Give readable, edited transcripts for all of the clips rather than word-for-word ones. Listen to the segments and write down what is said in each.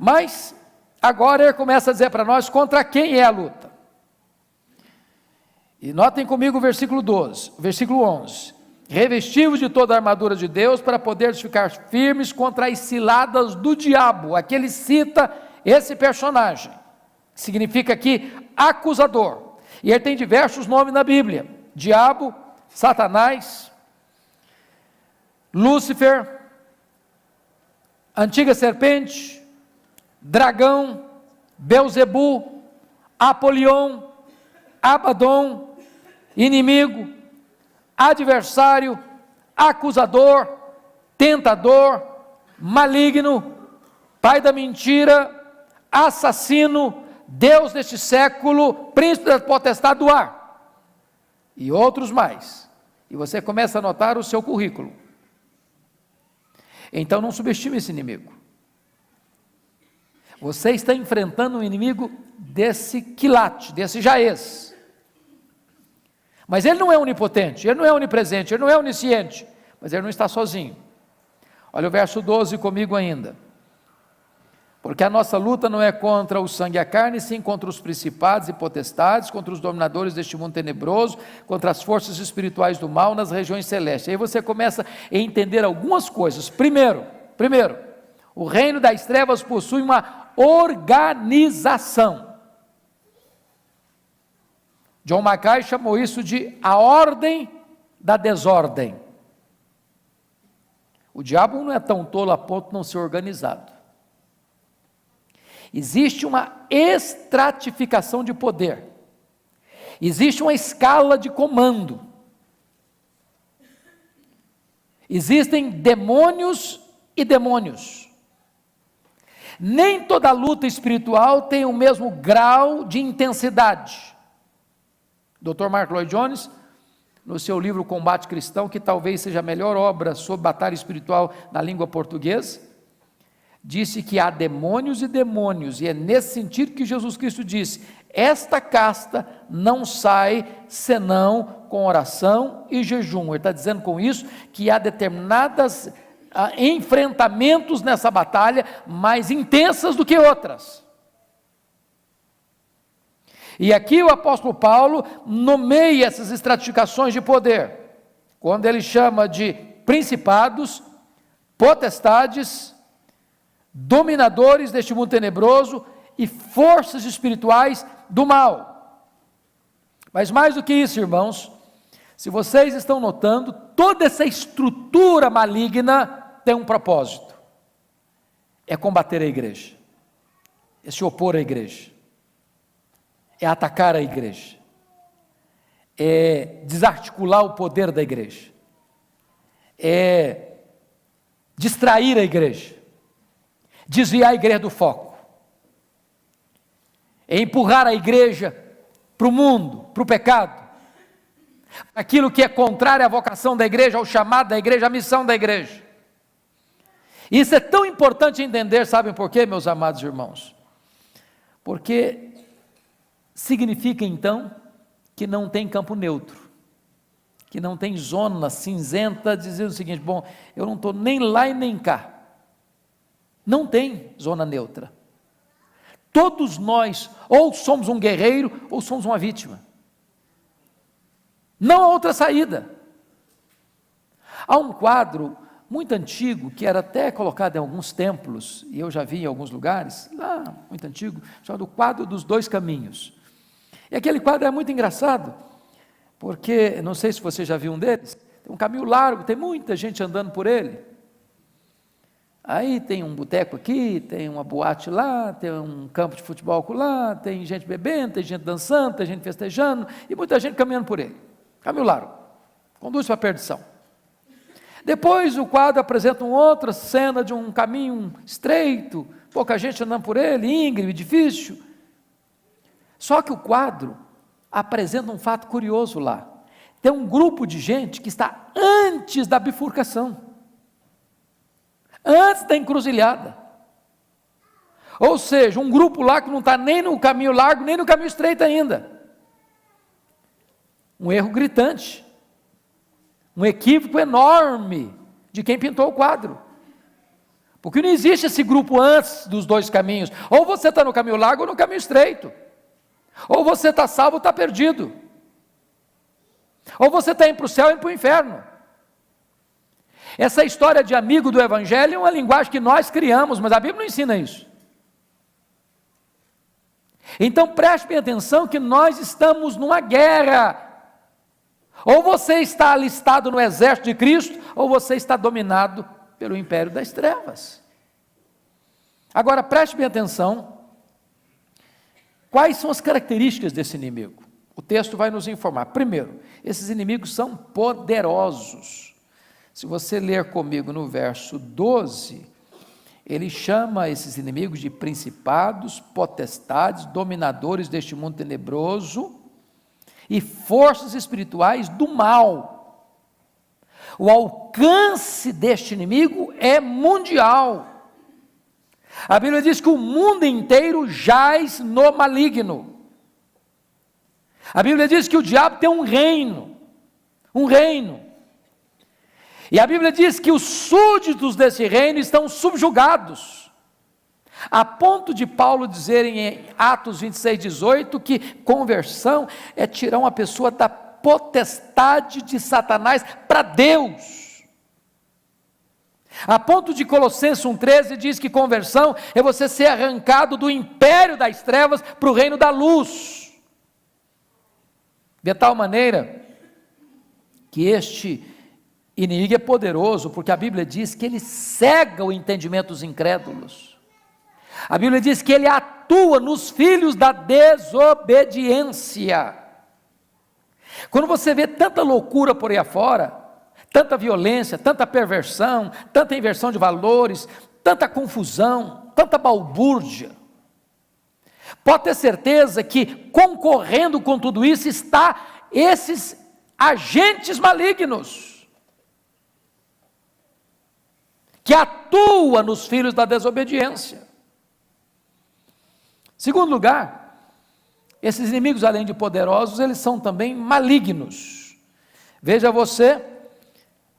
Mas agora ele começa a dizer para nós contra quem é a luta. E notem comigo o versículo 12, versículo 11. Revestivos de toda a armadura de Deus para poderes ficar firmes contra as ciladas do diabo. Aqui ele cita esse personagem, que significa aqui acusador. E ele tem diversos nomes na Bíblia: diabo, Satanás, Lúcifer, antiga serpente, dragão, Belzebu, Apolion, Abaddon, inimigo, adversário, acusador, tentador, maligno, pai da mentira, assassino, Deus deste século, príncipe da potestade do ar, e outros mais. E você começa a notar o seu currículo. Então não subestime esse inimigo. Você está enfrentando um inimigo desse quilate, desse jaez. Mas ele não é onipotente, ele não é onipresente, ele não é onisciente, mas ele não está sozinho. Olha o verso 12 comigo ainda. Porque a nossa luta não é contra o sangue e a carne, sim contra os principados e potestades, contra os dominadores deste mundo tenebroso, contra as forças espirituais do mal nas regiões celestes. Aí você começa a entender algumas coisas. Primeiro, o reino das trevas possui uma organização. John Mackay chamou isso de a ordem da desordem. O diabo não é tão tolo a ponto de não ser organizado. Existe uma estratificação de poder, existe uma escala de comando, existem demônios e demônios. Nem toda luta espiritual tem o mesmo grau de intensidade. Dr. Mark Lloyd Jones, no seu livro Combate Cristão, que talvez seja a melhor obra sobre batalha espiritual na língua portuguesa, disse que há demônios e demônios, e é nesse sentido que Jesus Cristo disse: esta casta não sai senão com oração e jejum. Ele está dizendo com isso que há determinados enfrentamentos nessa batalha mais intensas do que outras. E aqui o apóstolo Paulo nomeia essas estratificações de poder, quando ele chama de principados, potestades, dominadores deste mundo tenebroso e forças espirituais do mal. Mas mais do que isso, irmãos, se vocês estão notando, toda essa estrutura maligna tem um propósito: é combater a igreja, é se opor à igreja, é atacar a igreja, é desarticular o poder da igreja, é distrair a igreja, desviar a igreja do foco, é empurrar a igreja para o mundo, para o pecado, aquilo que é contrário à vocação da igreja, ao chamado da igreja, à missão da igreja. Isso é tão importante entender, sabem por quê, meus amados irmãos? Porque significa então que não tem campo neutro, que não tem zona cinzenta, dizendo o seguinte: bom, eu não estou nem lá e nem cá. Não tem zona neutra. Todos nós ou somos um guerreiro ou somos uma vítima. Não há outra saída. Há um quadro muito antigo, que era até colocado em alguns templos, e eu já vi em alguns lugares, lá, muito antigo, chamado quadro dos dois caminhos. E aquele quadro é muito engraçado, porque, não sei se você já viu um deles, tem um caminho largo, tem muita gente andando por ele. Aí tem um boteco aqui, tem uma boate lá, tem um campo de futebol lá, tem gente bebendo, tem gente dançando, tem gente festejando, e muita gente caminhando por ele. Caminho largo, conduz para a perdição. Depois o quadro apresenta uma outra cena de um caminho estreito, pouca gente andando por ele, íngreme, difícil. Só que o quadro apresenta um fato curioso lá. Tem um grupo de gente que está antes da bifurcação, antes da encruzilhada. Ou seja, um grupo lá que não está nem no caminho largo, nem no caminho estreito ainda. Um erro gritante, um equívoco enorme de quem pintou o quadro. Porque não existe esse grupo antes dos dois caminhos. Ou você está no caminho largo ou no caminho estreito. Ou você está salvo ou está perdido. Ou você está indo para o céu ou indo para o inferno. Essa história de amigo do Evangelho é uma linguagem que nós criamos, mas a Bíblia não ensina isso. Então preste bem atenção que nós estamos numa guerra. Ou você está alistado no exército de Cristo, ou você está dominado pelo império das trevas. Agora preste bem atenção, quais são as características desse inimigo? O texto vai nos informar. Primeiro, esses inimigos são poderosos. Se você ler comigo no verso 12, ele chama esses inimigos de principados, potestades, dominadores deste mundo tenebroso e forças espirituais do mal. O alcance deste inimigo é mundial. A Bíblia diz que o mundo inteiro jaz no maligno. A Bíblia diz que o diabo tem um reino. E a Bíblia diz que os súditos desse reino estão subjugados. A ponto de Paulo dizer em Atos 26, 18, que conversão é tirar uma pessoa da potestade de Satanás para Deus. A ponto de Colossenses 1,13 diz que conversão é você ser arrancado do império das trevas para o reino da luz. De tal maneira que este inimigo é poderoso, porque a Bíblia diz que ele cega o entendimento dos incrédulos. A Bíblia diz que ele atua nos filhos da desobediência. Quando você vê tanta loucura por aí afora, tanta violência, tanta perversão, tanta inversão de valores, tanta confusão, tanta balbúrdia, pode ter certeza que concorrendo com tudo isso está esses agentes malignos, que atuam nos filhos da desobediência. Segundo lugar, esses inimigos, além de poderosos, eles são também malignos. Veja você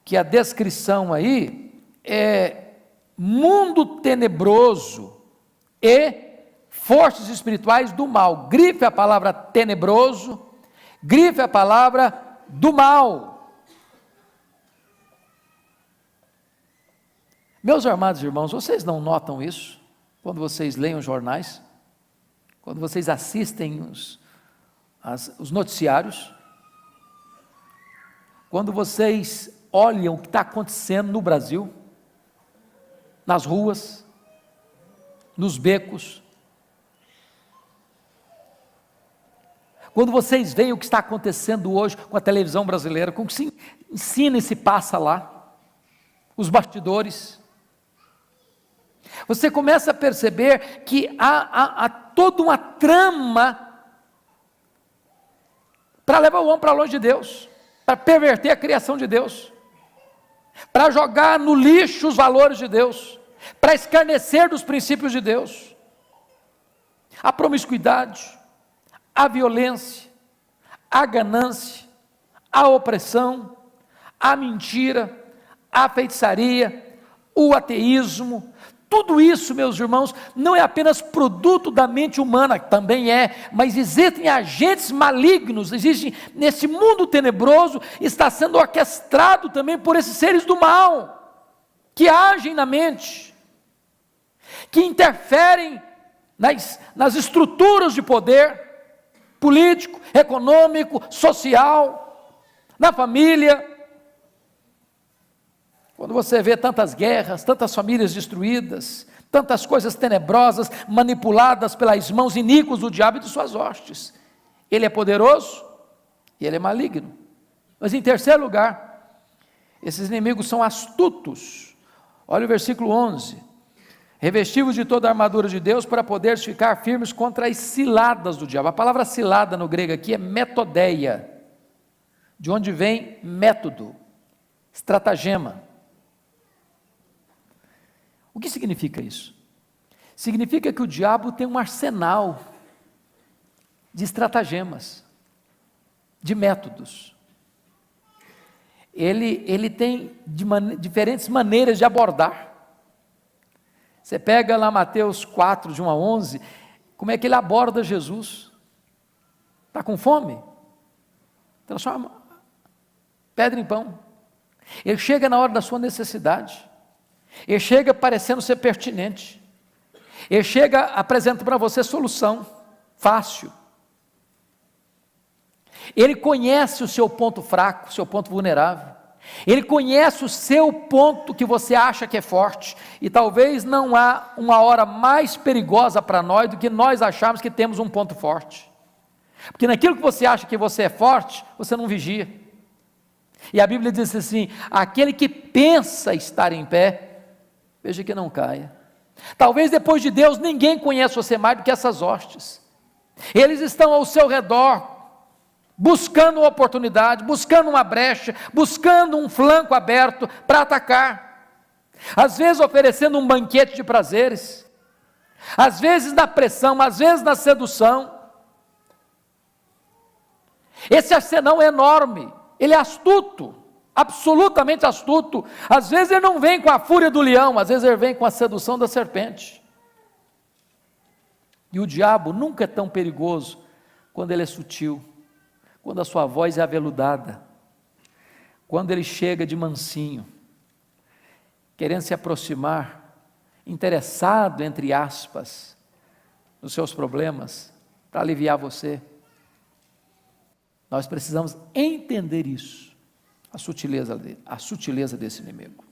que a descrição aí é mundo tenebroso e forças espirituais do mal. Grife a palavra tenebroso, grife a palavra do mal. Meus amados irmãos, vocês não notam isso quando vocês leem os jornais? Quando vocês assistem os noticiários? Quando vocês olham o que está acontecendo no Brasil, nas ruas, nos becos, quando vocês veem o que está acontecendo hoje com a televisão brasileira, com o que se ensina e se passa lá, os bastidores, você começa a perceber que há toda uma trama para levar o homem para longe de Deus, para perverter a criação de Deus, para jogar no lixo os valores de Deus, para escarnecer dos princípios de Deus. A promiscuidade, a violência, a ganância, a opressão, a mentira, a feitiçaria, o ateísmo, tudo isso, meus irmãos, não é apenas produto da mente humana, também é, mas existem agentes malignos, existem nesse mundo tenebroso, está sendo orquestrado também por esses seres do mal, que agem na mente, que interferem nas estruturas de poder, político, econômico, social, na família. Quando você vê tantas guerras, tantas famílias destruídas, tantas coisas tenebrosas, manipuladas pelas mãos iníquas do diabo e de suas hostes, ele é poderoso e ele é maligno. Mas em terceiro lugar, esses inimigos são astutos. Olha o versículo 11, revestivos de toda a armadura de Deus para poderes ficar firmes contra as ciladas do diabo. A palavra cilada no grego aqui é metodeia, de onde vem método, estratagema. O que significa isso? Significa que o diabo tem um arsenal de estratagemas, de métodos. Ele tem diferentes maneiras de abordar. Você pega lá Mateus 4, de 1 a 11, como é que ele aborda Jesus? Está com fome? Transforma pedra em pão. Ele chega na hora da sua necessidade. Ele chega parecendo ser pertinente. Ele chega apresentando para você solução fácil. Ele conhece o seu ponto fraco, o seu ponto vulnerável. Ele conhece o seu ponto que você acha que é forte, e talvez não há uma hora mais perigosa para nós do que nós acharmos que temos um ponto forte, porque naquilo que você acha que você é forte, você não vigia, e a Bíblia diz assim, aquele que pensa estar em pé, veja que não caia. Talvez depois de Deus, ninguém conhece você mais do que essas hostes, eles estão ao seu redor, buscando uma oportunidade, buscando uma brecha, buscando um flanco aberto para atacar, às vezes oferecendo um banquete de prazeres, às vezes na pressão, às vezes na sedução. Esse arsenal é enorme, ele é astuto, absolutamente astuto. Às vezes ele não vem com a fúria do leão, às vezes ele vem com a sedução da serpente. E o diabo nunca é tão perigoso quando ele é sutil, quando a sua voz é aveludada, quando ele chega de mansinho, querendo se aproximar, interessado, entre aspas, nos seus problemas, para aliviar você. Nós precisamos entender isso, a sutileza desse inimigo.